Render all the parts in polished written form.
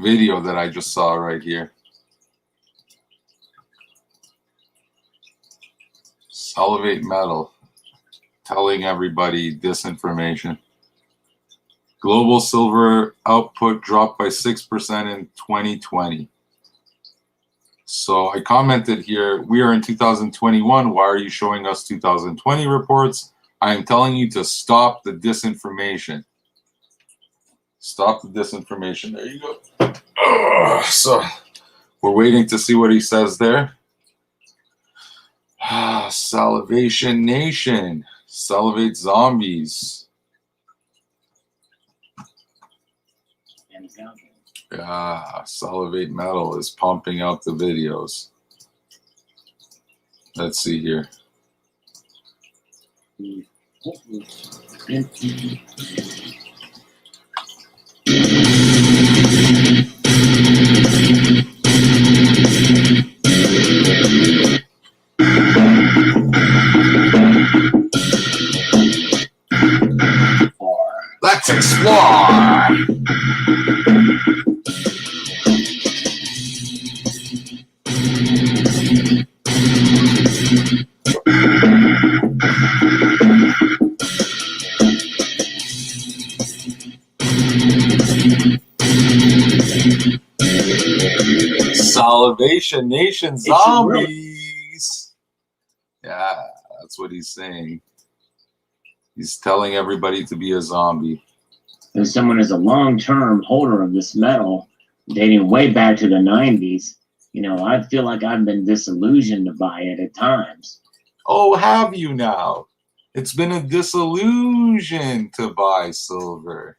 video that I just saw right here. Salivate metal telling everybody disinformation. Global silver output dropped by 6% in 2020. So I commented here, we are in 2021. Why are you showing us 2020 reports? I am telling you to stop the disinformation. Stop the disinformation. There you go. So we're waiting to see what he says there. Salivation Nation. Salivate zombies. Yeah, Salivate Metal is pumping out the videos. Let's see here. Let's explore! Salivation Nation zombies. Yeah, that's what he's saying. He's telling everybody to be a zombie. And someone is a long-term holder of this metal, dating way back to the 90s. You know, I feel like I've been disillusioned by it at times. Oh, have you now? It's been a disillusion to buy silver.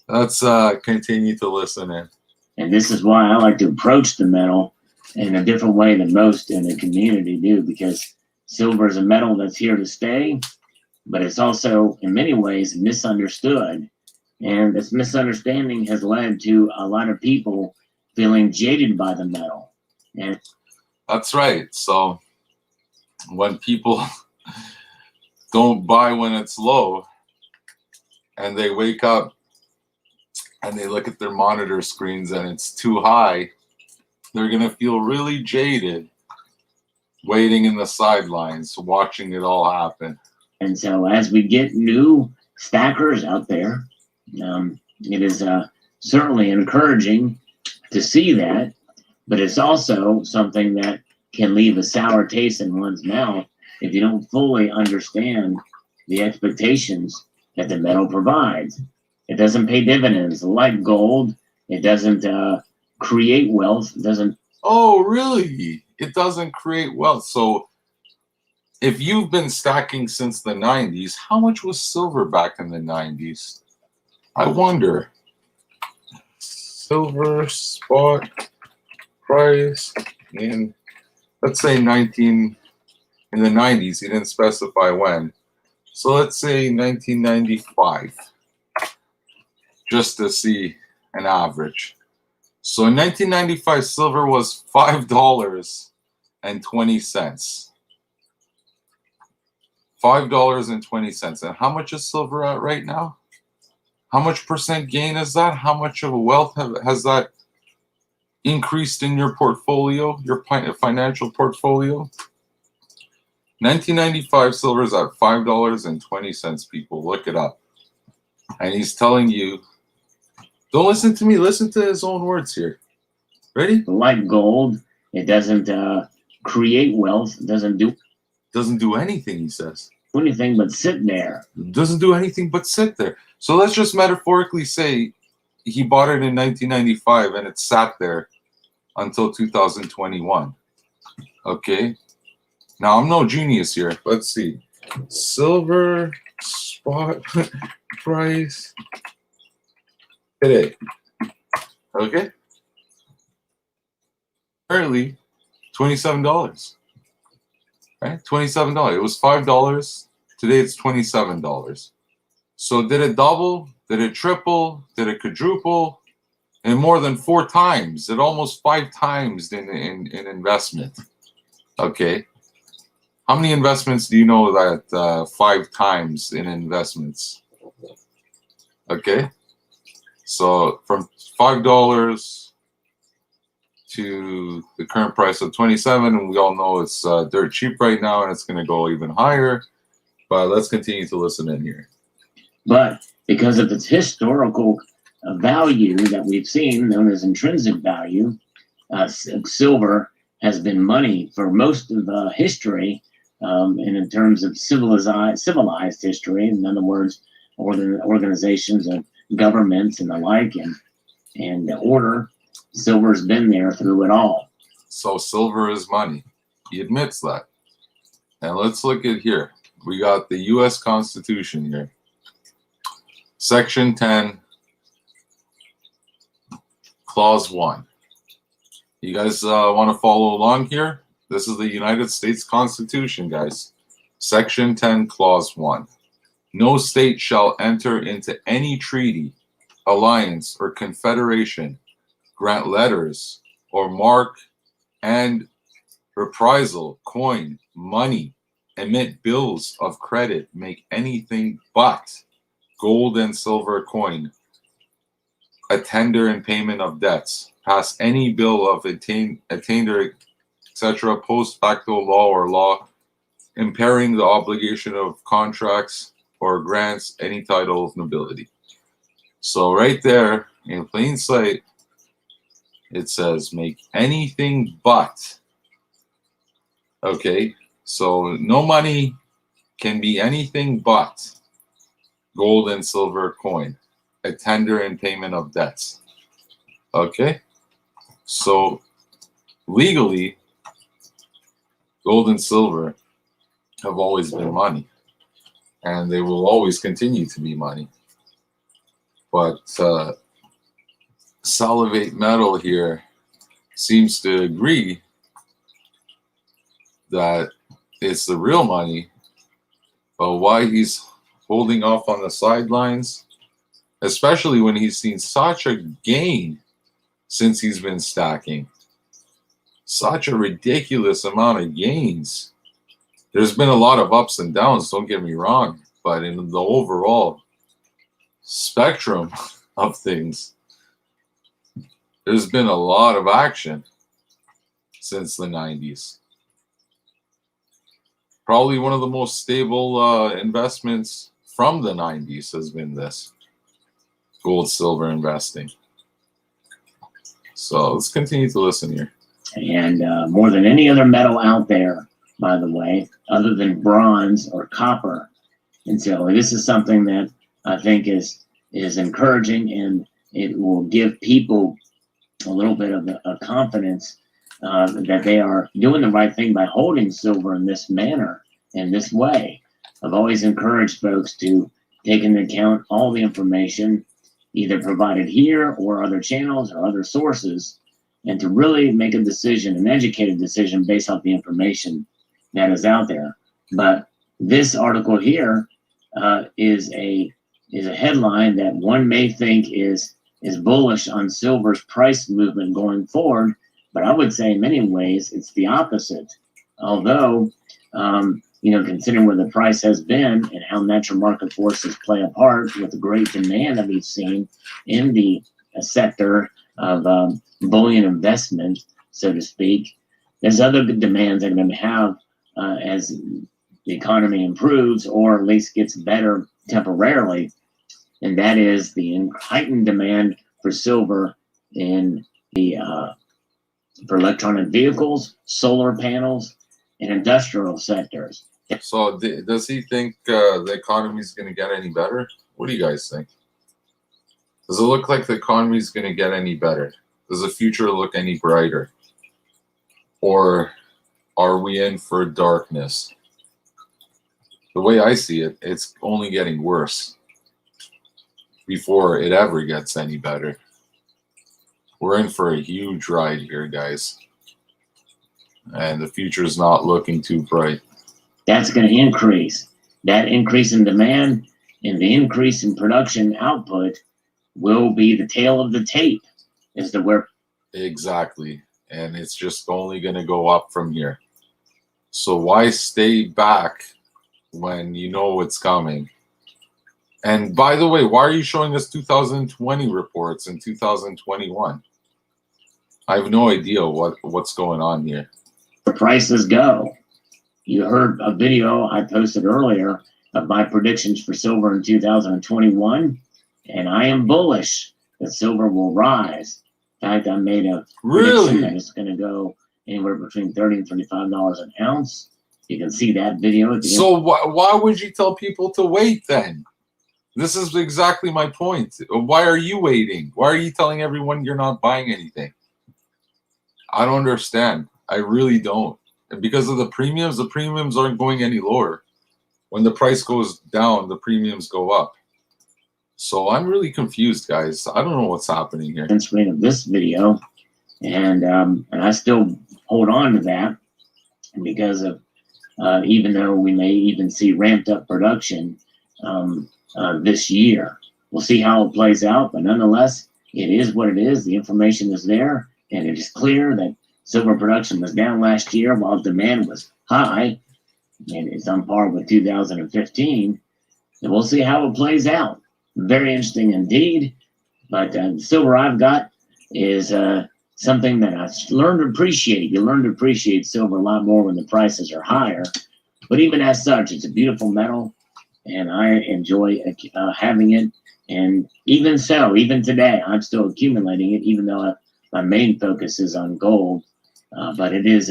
Let's continue to listen in. And this is why I like to approach the metal in a different way than most in the community do, because silver is a metal that's here to stay, but it's also in many ways misunderstood. And this misunderstanding has led to a lot of people feeling jaded by the metal. And that's right. So when people don't buy when it's low and they wake up and they look at their monitor screens and it's too high, they're going to feel really jaded waiting in the sidelines, watching it all happen. And so as we get new stackers out there, it is certainly encouraging to see that, but it's also something that can leave a sour taste in one's mouth if you don't fully understand the expectations that the metal provides. It doesn't pay dividends like gold. It doesn't create wealth. It doesn't. Oh, really? It doesn't create wealth. So if you've been stacking since the 90s, how much was silver back in the 90s? I wonder. Silver spot price in, let's say, in the 90s. He didn't specify when. So let's say 1995, just to see an average. So in 1995, silver was $5.20. $5.20. And how much is silver at right now? How much percent gain is that? How much of a wealth has that increased in your portfolio, your financial portfolio? 1995 silver is at $5.20, people. Look it up. And he's telling you, don't listen to me, listen to his own words here. Ready? Like gold, it doesn't create wealth. It doesn't do anything, he says. Anything but sit there. Doesn't do anything but sit there. So let's just metaphorically say he bought it in 1995 and it sat there until 2021. Okay. Now I'm no genius here. Let's see. Silver spot price today. Okay. Currently $27. Right? $27. It was $5. Today it's $27. So did it double? Did it triple? Did it quadruple? And more than 4 times. It almost 5 times in investment. Okay. How many investments do you know that 5 times in investments? Okay. So from $5 to the current price of 27, and we all know it's dirt cheap right now, and it's going to go even higher. But let's continue to listen in here. But because of its historical value that we've seen, known as intrinsic value, silver has been money for most of history, and in terms of civilized history. In other words, organizations of governments and the like, and the order, silver's been there through it all. So silver is money. He admits that. And let's look at here. We got the U.S. Constitution here. Section 10, Clause 1. You guys want to follow along here? This is the United States Constitution, guys. Section 10, Clause 1. No state shall enter into any treaty, alliance, or confederation, grant letters, or mark and reprisal, coin, money, emit bills of credit, make anything but gold and silver coin, a tender in payment of debts, pass any bill of attainder, etc., post facto law or law impairing the obligation of contracts or grants any title of nobility. So right there in plain sight, it says make anything but. Okay, so no money can be anything but gold and silver coin, a tender in payment of debts. Okay, so legally, gold and silver have always been money, and they will always continue to be money. But Salivate Metal here seems to agree that it's the real money, but why he's holding off on the sidelines, especially when he's seen such a gain since he's been stacking. Such a ridiculous amount of gains. There's been a lot of ups and downs, don't get me wrong, but in the overall spectrum of things, there's been a lot of action since the 90s. Probably one of the most stable investments from the 90s has been this gold silver investing. So let's continue to listen here. And more than any other metal out there, by the way, other than bronze or copper and silver, this is something that I think is encouraging, and it will give people a little bit of a confidence that they are doing the right thing by holding silver in this manner, in this way. I've always encouraged folks to take into account all the information either provided here or other channels or other sources, and to really make a decision, an educated decision based off the information that is out there. But this article here is a headline that one may think is bullish on silver's price movement going forward, but I would say in many ways it's the opposite. Although, considering where the price has been and how natural market forces play a part with the great demand that we've seen in the sector of bullion investment, so to speak, there's other demands that are going to have as the economy improves, or at least gets better temporarily, and that is the heightened demand for silver in the for electronic vehicles, solar panels, and industrial sectors. So does he think the economy is going to get any better? What do you guys think? Does it look like the economy is going to get any better? Does the future look any brighter? Or are we in for darkness? The way I see it, it's only getting worse before it ever gets any better. We're in for a huge ride here, guys. And the future is not looking too bright. That's going to increase. That increase in demand and the increase in production output will be the tail of the tape as to where. Exactly. And it's just only going to go up from here. So why stay back when you know it's coming? And by the way, why are you showing us 2020 reports in 2021? I have no idea what's going on here. The prices go. You heard a video I posted earlier of my predictions for silver in 2021, and I am bullish that silver will rise. In fact, I made a prediction that it's going to go anywhere between $30 and $35 an ounce. You can see that video. So why would you tell people to wait then? This is exactly my point. Why are you waiting? Why are you telling everyone you're not buying anything? I don't understand. I really don't. And because of the premiums aren't going any lower. When the price goes down, the premiums go up. So I'm really confused, guys. I don't know what's happening here. Screen of this video, and I still hold on to that because of even though we may even see ramped up production this year. We'll see how it plays out, but nonetheless, it is what it is. The information is there, and it is clear that silver production was down last year while demand was high, and it's on par with 2015. And we'll see how it plays out. Very interesting indeed. But the silver I've got is something that I learned to appreciate. You learn to appreciate silver a lot more when the prices are higher. But even as such, it's a beautiful metal, and I enjoy having it. And even so, even today, I'm still accumulating it, even though my main focus is on gold. But it is.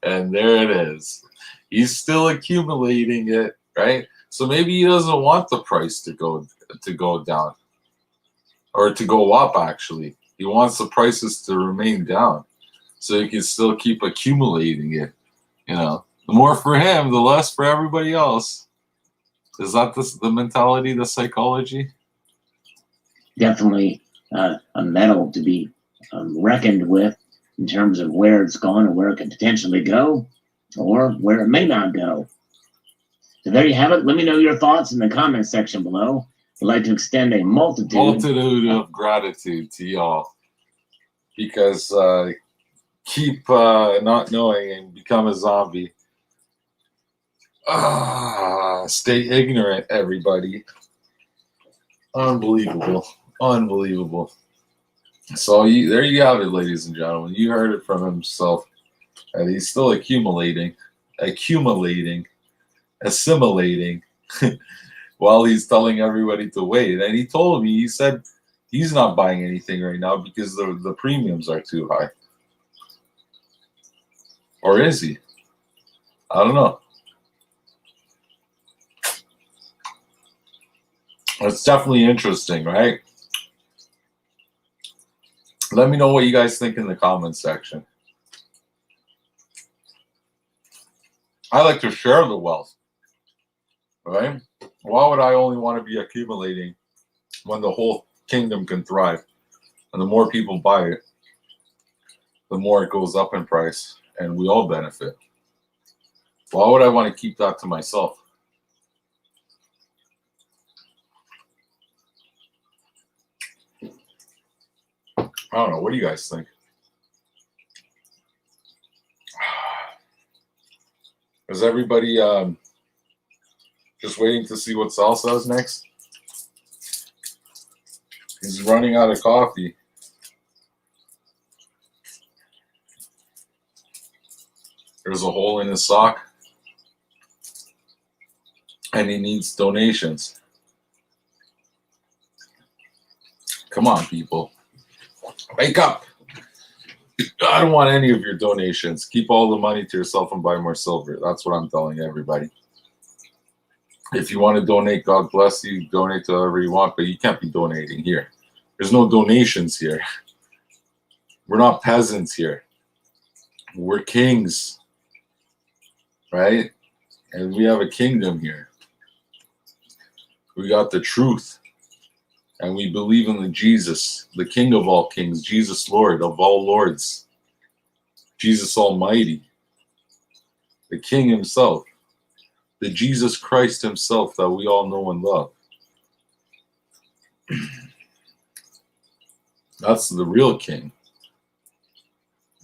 And there it is. He's still accumulating it, right? So maybe he doesn't want the price to go down, or to go up. Actually, he wants the prices to remain down, so he can still keep accumulating it. You know, the more for him, the less for everybody else. Is that the mentality, the psychology? Definitely a metal to be reckoned with in terms of where it's gone, or where it could potentially go, or where it may not go. So there you have it. Let me know your thoughts in the comment section below. I'd like to extend a multitude of gratitude to y'all, because keep not knowing and become a zombie. Stay ignorant, everybody. Unbelievable. So there you have it, ladies and gentlemen. You heard it from himself. And he's still accumulating, assimilating, while he's telling everybody to wait. And he told me, he said he's not buying anything right now because the premiums are too high. Or is he? I don't know. It's definitely interesting, right? Let me know what you guys think in the comments section. I like to share the wealth, right? Why would I only want to be accumulating when the whole kingdom can thrive? And the more people buy it, the more it goes up in price, and we all benefit. Why would I want to keep that to myself? I don't know. What do you guys think? Is everybody just waiting to see what Sal says next? He's running out of coffee. There's a hole in his sock. And he needs donations. Come on, people. Wake up. I don't want any of your donations. Keep all the money to yourself and buy more silver. That's what I'm telling everybody. If you want to donate, God bless you. Donate to whoever you want, but you can't be donating here. There's no donations here. We're not peasants here. We're kings, right? And we have a kingdom here. We got the truth. And we believe in the Jesus, the King of all kings, Jesus Lord of all lords, Jesus Almighty, the King himself, the Jesus Christ himself that we all know and love. That's the real King.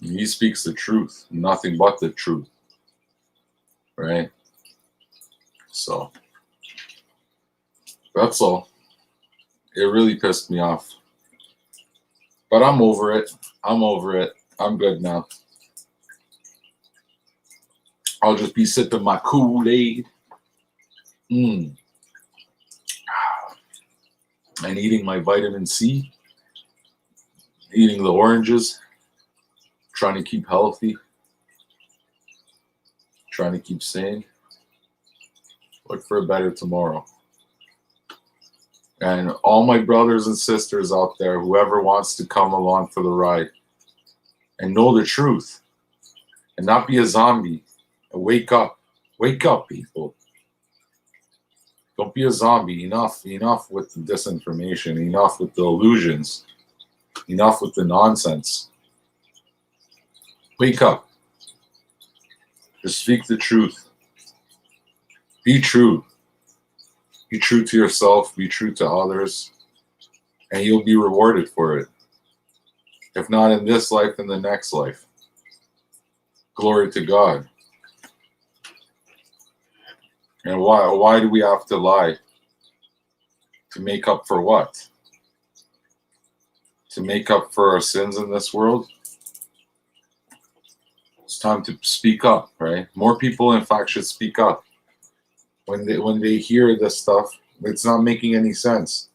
He speaks the truth, nothing but the truth, right? So that's all. It really pissed me off. But I'm over it. I'm over it. I'm good now. I'll just be sipping my Kool-Aid. And eating my vitamin C. Eating the oranges. Trying to keep healthy. Trying to keep sane. Look for a better tomorrow. And all my brothers and sisters out there, whoever wants to come along for the ride and know the truth and not be a zombie and wake up. Wake up, people. Don't be a zombie. Enough with the disinformation. Enough with the illusions. Enough with the nonsense. Wake up. Just speak the truth. Be true. Be true to yourself. Be true to others. And you'll be rewarded for it. If not in this life, in the next life. Glory to God. And why do we have to lie? To make up for what? To make up for our sins in this world? It's time to speak up, right? More people, in fact, should speak up. When they hear this stuff, it's not making any sense.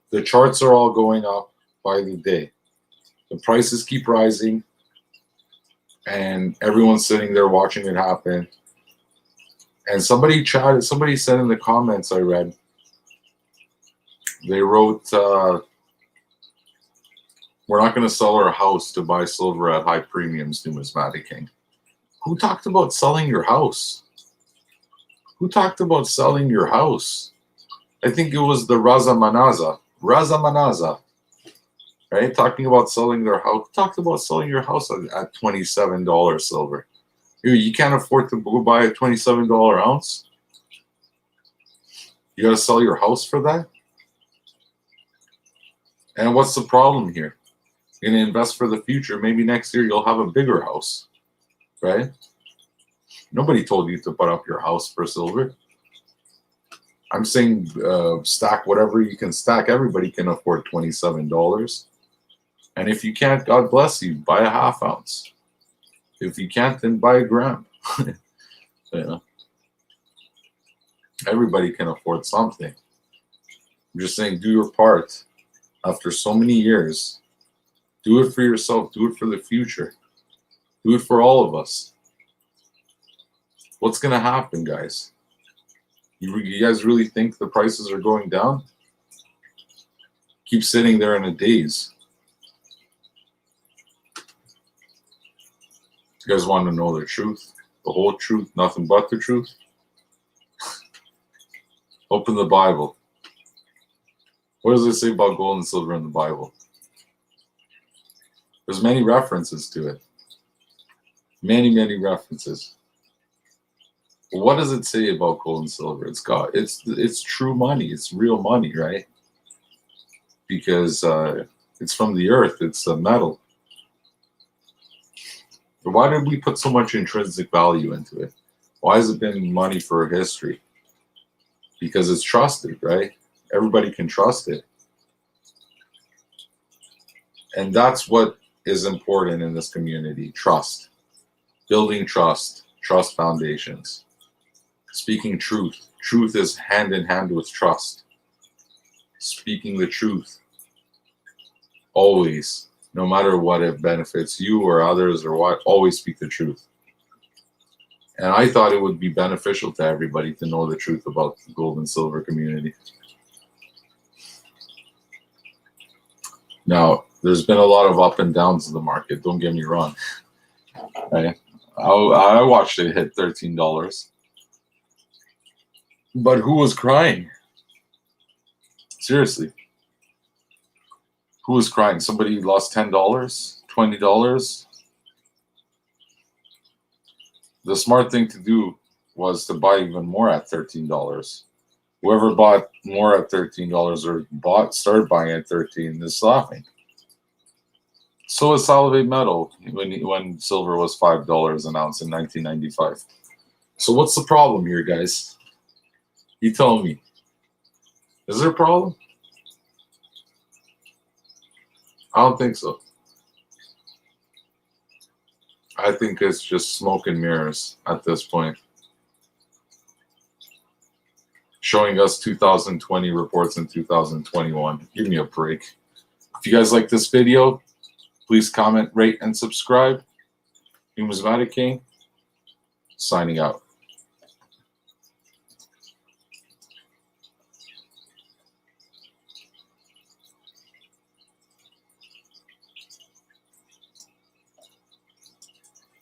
The charts are all going up by the day. The prices keep rising, and everyone's sitting there watching it happen. And somebody said in the comments I read, they wrote, we're not going to sell our house to buy silver at high premiums, Numismatic King. Who talked about selling your house? Who talked about selling your house? I think it was the Raza Manaza, right? Talking about selling their house. Who talked about selling your house at $27 silver? You can't afford to go buy a $27 ounce? You got to sell your house for that? And what's the problem here? You're going to invest for the future. Maybe next year you'll have a bigger house, right? Nobody told you to put up your house for silver. I'm saying stack whatever you can stack. Everybody can afford $27. And if you can't, God bless you, buy a half ounce. If you can't, then buy a gram. You know? Everybody can afford something. I'm just saying, do your part. After so many years, do it for yourself. Do it for the future. Do it for all of us. What's going to happen, guys? You guys really think the prices are going down? Keep sitting there in a daze. You guys want to know the truth, the whole truth, nothing but the truth? Open the Bible. What does it say about gold and silver in the Bible? There's many references to it. Many, many references. But what does it say about gold and silver? It's true money. It's real money, right? Because it's from the earth. It's a metal. But why did we put so much intrinsic value into it? Why has it been money for history? Because it's trusted, right? Everybody can trust it. And that's what is important in this community. Trust. Building trust. Trust foundations. Speaking truth. Truth is hand in hand with trust. Speaking the truth. Always. No matter what, it benefits you or others or what, always speak the truth. And I thought it would be beneficial to everybody to know the truth about the gold and silver community. Now, there's been a lot of up and downs in the market. Don't get me wrong. I watched it hit $13. But who was crying? Seriously. Who was crying? Somebody lost $10, $20. The smart thing to do was to buy even more at $13. Whoever bought more at $13 or started buying at $13 is laughing. So is Salivate metal when silver was $5 an ounce in 1995. So what's the problem here, guys? You tell me. Is there a problem? I don't think so. I think it's just smoke and mirrors at this point. Showing us 2020 reports in 2021. Give me a break. If you guys like this video, please comment, rate, and subscribe. Numismatic King, signing out.